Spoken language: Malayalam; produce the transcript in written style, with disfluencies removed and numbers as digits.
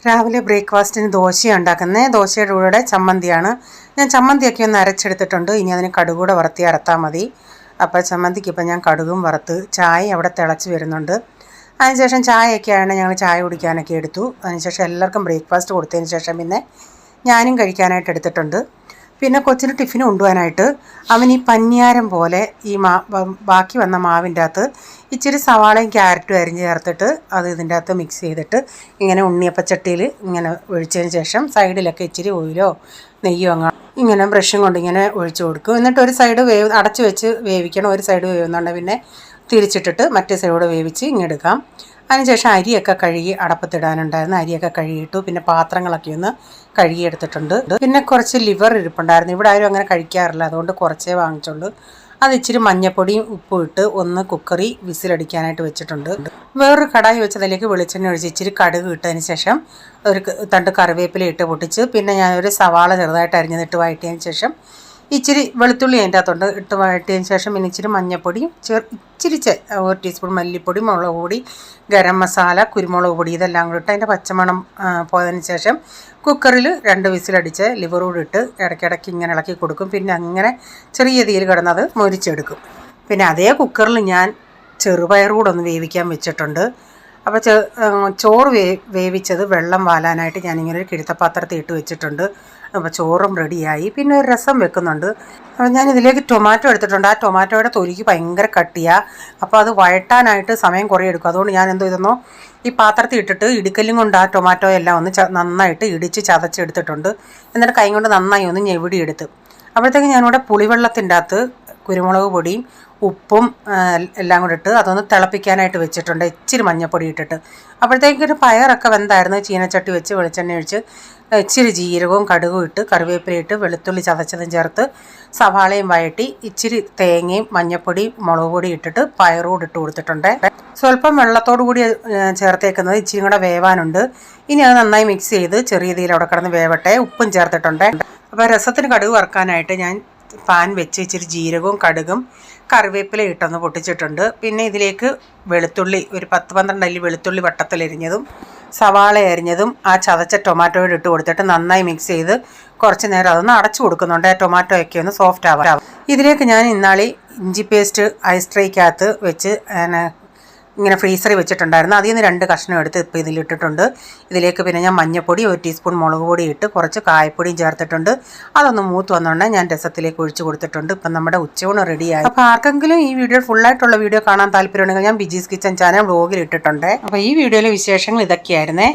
രാവിലെ ബ്രേക്ക്ഫാസ്റ്റിന് ദോശയാണ് ഉണ്ടാക്കുന്നത്. ദോശയുടെ കൂടെ ചമ്മന്തിയാണ്. ഞാൻ ചമ്മന്തിയൊക്കെ ഒന്ന് അരച്ചെടുത്തിട്ടുണ്ട്. ഇനി അതിന് കടുകൂടെ വറുത്തി അരത്താൽ മതി. അപ്പോൾ ചമ്മന്തിക്ക് ഇപ്പം ഞാൻ കടുകും വറുത്ത് ചായ അവിടെ തിളച്ച് വരുന്നുണ്ട്. അതിനുശേഷം ചായയൊക്കെയാണ് ഞങ്ങൾ ചായ കുടിക്കാനൊക്കെ എടുത്തു. അതിനുശേഷം എല്ലാവർക്കും ബ്രേക്ക്ഫാസ്റ്റ് കൊടുത്തതിന് ശേഷം പിന്നെ ഞാനും കഴിക്കാനായിട്ട് എടുത്തിട്ടുണ്ട്. പിന്നെ കൊച്ചിന് ടിഫിന് കൊണ്ടുപോകാനായിട്ട് അവൻ ഈ പന്നിയാരം പോലെ ഈ ബാക്കി വന്ന മാവിൻ്റെ അകത്ത് ഇച്ചിരി സവാളയും ക്യാരറ്റും അരിഞ്ഞ് ചേർത്തിട്ട് അത് ഇതിൻ്റെ അകത്ത് മിക്സ് ചെയ്തിട്ട് ഇങ്ങനെ ഉണ്ണിയപ്പച്ചട്ടിയിൽ ഇങ്ങനെ ഒഴിച്ചതിന് ശേഷം സൈഡിലൊക്കെ ഇച്ചിരി ഓയിലോ നെയ്യോ ഇങ്ങനെ ബ്രഷും കൊണ്ട് ഇങ്ങനെ ഒഴിച്ചു കൊടുക്കും. എന്നിട്ട് ഒരു സൈഡ് അടച്ച് വെച്ച് വേവിക്കണം. ഒരു സൈഡ് വേവുന്നുണ്ട് പിന്നെ തിരിച്ചിട്ടിട്ട് മറ്റേ സൈഡോടെ വേവിച്ച് ഇങ്ങെടുക്കാം. അതിനുശേഷം അരിയൊക്കെ കഴുകി അടപ്പത്തിടാനുണ്ടായിരുന്നു. അരിയൊക്കെ കഴുകിയിട്ടു. പിന്നെ പാത്രങ്ങളൊക്കെ ഒന്ന് കഴുകിയെടുത്തിട്ടുണ്ട്. പിന്നെ കുറച്ച് ലിവർ ഇരിപ്പുണ്ടായിരുന്നു. ഇവിടെ ആരും അങ്ങനെ കഴിക്കാറില്ല, അതുകൊണ്ട് കുറച്ചേ വാങ്ങിച്ചുള്ളൂ. അത് ഇച്ചിരി മഞ്ഞപ്പൊടിയും ഉപ്പും ഇട്ട് ഒന്ന് കുക്കറി വിസിലടിക്കാനായിട്ട് വെച്ചിട്ടുണ്ട്. വേറൊരു കടായി വെച്ചതിലേക്ക് വെളിച്ചെണ്ണ ഒഴിച്ച് ഇച്ചിരി കടുക് ഇട്ടതിന് ശേഷം ഒരു തണ്ട് കറിവേപ്പില ഇട്ട് പൊട്ടിച്ച് പിന്നെ ഞാനൊരു സവാള ചെറുതായിട്ട് അരിഞ്ഞിട്ട് വഴറ്റിയതിന് ശേഷം ഇച്ചിരി വെളുത്തുള്ളി അതിൻ്റെ അകത്തുണ്ട് ഇട്ട് വഴറ്റിയതിന് ശേഷം പിന്നെ ഇച്ചിരി മഞ്ഞൾപ്പൊടിയും ഇച്ചിരി 1 ടീസ്പൂൺ മല്ലിപ്പൊടി, മുളക് പൊടി, ഗരം മസാല, കുരുമുളക് പൊടി ഇതെല്ലാം കൂടി ഇട്ട് അതിൻ്റെ പച്ചമണം പോയതിന് ശേഷം കുക്കറിൽ 2 വിസിലടിച്ച് ലിവർ കൂടി ഇട്ട് ഇടയ്ക്കിടയ്ക്ക് ഇങ്ങനെ ഇളക്കി കൊടുക്കും. പിന്നെ അങ്ങനെ ചെറിയ തീയിൽ കിടന്നത് മൊരിച്ചെടുക്കും. പിന്നെ അതേ കുക്കറിൽ ഞാൻ ചെറുപയർ കൂടെ ഒന്ന് വേവിക്കാൻ വെച്ചിട്ടുണ്ട്. അപ്പോൾ ചോറ് വേവിച്ചത് വെള്ളം വാലാനായിട്ട് ഞാനിങ്ങനെ ഒരു കിഴുത്തപ്പാത്രത്തിൽ ഇട്ട് വെച്ചിട്ടുണ്ട്. അപ്പോൾ ചോറും റെഡിയായി. പിന്നെ ഒരു രസം വെക്കുന്നുണ്ട്. അപ്പോൾ ഞാനിതിലേക്ക് ടൊമാറ്റോ എടുത്തിട്ടുണ്ട്. ആ ടൊമാറ്റോയുടെ തൊലിക്ക് ഭയങ്കര കട്ടിയാണ്. അപ്പോൾ അത് വഴട്ടാനായിട്ട് സമയം കുറേ എടുക്കും. അതുകൊണ്ട് ഞാൻ എന്തോ ഇതെന്നോ ഈ പാത്രത്തിൽ ഇട്ടിട്ട് ഇടിക്കല്ലും കൊണ്ട് ആ ടൊമാറ്റോ എല്ലാം ഒന്ന് നന്നായിട്ട് ഇടിച്ച് ചതച്ചെടുത്തിട്ടുണ്ട്. എന്നിട്ട് കൈ കൊണ്ട് നന്നായി ഒന്ന് ഞെവിടിയെടുത്ത് അപ്പോഴത്തേക്ക് ഞാനിവിടെ പുളിവെള്ളത്തിൻ്റെ അകത്ത് കുരുമുളക് പൊടിയും ഉപ്പും എല്ലാം കൂടി ഇട്ട് അതൊന്ന് തിളപ്പിക്കാനായിട്ട് വെച്ചിട്ടുണ്ട്. ഇച്ചിരി മഞ്ഞൾപ്പൊടി ഇട്ടിട്ട് അപ്പോഴത്തേക്കൊരു പയറൊക്കെ വെന്തായിരുന്നു. ചീനച്ചട്ടി വെച്ച് വെളിച്ചെണ്ണ ഒഴിച്ച് ഇച്ചിരി ജീരകവും കടുകും ഇട്ട് കറിവേപ്പിലയിട്ട് വെളുത്തുള്ളി ചതച്ചതും ചേർത്ത് സവാളയും വഴറ്റി ഇച്ചിരി തേങ്ങയും മഞ്ഞൾപ്പൊടിയും മുളക് പൊടി ഇട്ടിട്ട് പയറുകൂടി ഇട്ട് കൊടുത്തിട്ടുണ്ട്. സ്വല്പം വെള്ളത്തോടു കൂടി ചേർത്തേക്കുന്നത് ഇച്ചിരി കൂടെ വേവാനുണ്ട്. ഇനി അത് നന്നായി മിക്സ് ചെയ്ത് ചെറിയ തീയിൽ അവിടെ കിടന്ന് വേവട്ടെ. ഉപ്പും ചേർത്തിട്ടുണ്ട്. അപ്പോൾ രസത്തിന് കടുക് വറുക്കാനായിട്ട് ഞാൻ പാൻ വെച്ച് ഇച്ചിരി ജീരകവും കടുകും കറിവേപ്പില ഇട്ടൊന്ന് പൊട്ടിച്ചിട്ടുണ്ട്. പിന്നെ ഇതിലേക്ക് വെളുത്തുള്ളി ഒരു 10-12 അല്ലി വെളുത്തുള്ളി വട്ടത്തിലരിഞ്ഞതും സവാള അരിഞ്ഞതും ആ ചതച്ച ടൊമാറ്റോയോട് ഇട്ട് കൊടുത്തിട്ട് നന്നായി മിക്സ് ചെയ്ത് കുറച്ച് നേരം അതൊന്ന് അടച്ചു കൊടുക്കുന്നുണ്ട്. ടൊമാറ്റോ ഒക്കെ ഒന്ന് സോഫ്റ്റ് ആവാം. ഇതിലേക്ക് ഞാൻ ഇന്നാളി ഇഞ്ചി പേസ്റ്റ് ഐസ് ട്രേക്കകത്ത് വെച്ച് ഇങ്ങനെ ഫ്രീസറിൽ വെച്ചിട്ടുണ്ടായിരുന്നു. അതിൽ നിന്ന് 2 കഷ്ണം എടുത്ത് ഇപ്പോൾ ഇതിലിട്ടിട്ടുണ്ട്. ഇതിലേക്ക് പിന്നെ ഞാൻ മഞ്ഞൾപ്പൊടി 1 ടീസ്പൂൺ മുളക് പൊടി ഇട്ട് കുറച്ച് കായപ്പൊടിയും ചേർത്തിട്ടുണ്ട്. അതൊന്ന് മൂത്ത് വന്നുകൊണ്ട് ഞാൻ രസത്തിലേക്ക് ഒഴിച്ച് കൊടുത്തിട്ടുണ്ട്. ഇപ്പം നമ്മുടെ ഉച്ചയൂണ് റെഡിയായി. അപ്പോൾ ആർക്കെങ്കിലും ഈ വീഡിയോ ഫുള്ളായിട്ടുള്ള വീഡിയോ കാണാൻ താല്പര്യമുണ്ടെങ്കിൽ ഞാൻ ബിജീസ് കിച്ചൻ ചാനൽ വ്ലോഗിൽ ഇട്ടിട്ടുണ്ട്. അപ്പോൾ ഈ വീഡിയോയിലെ വിശേഷങ്ങൾ ഇതൊക്കെയായിരുന്നേ.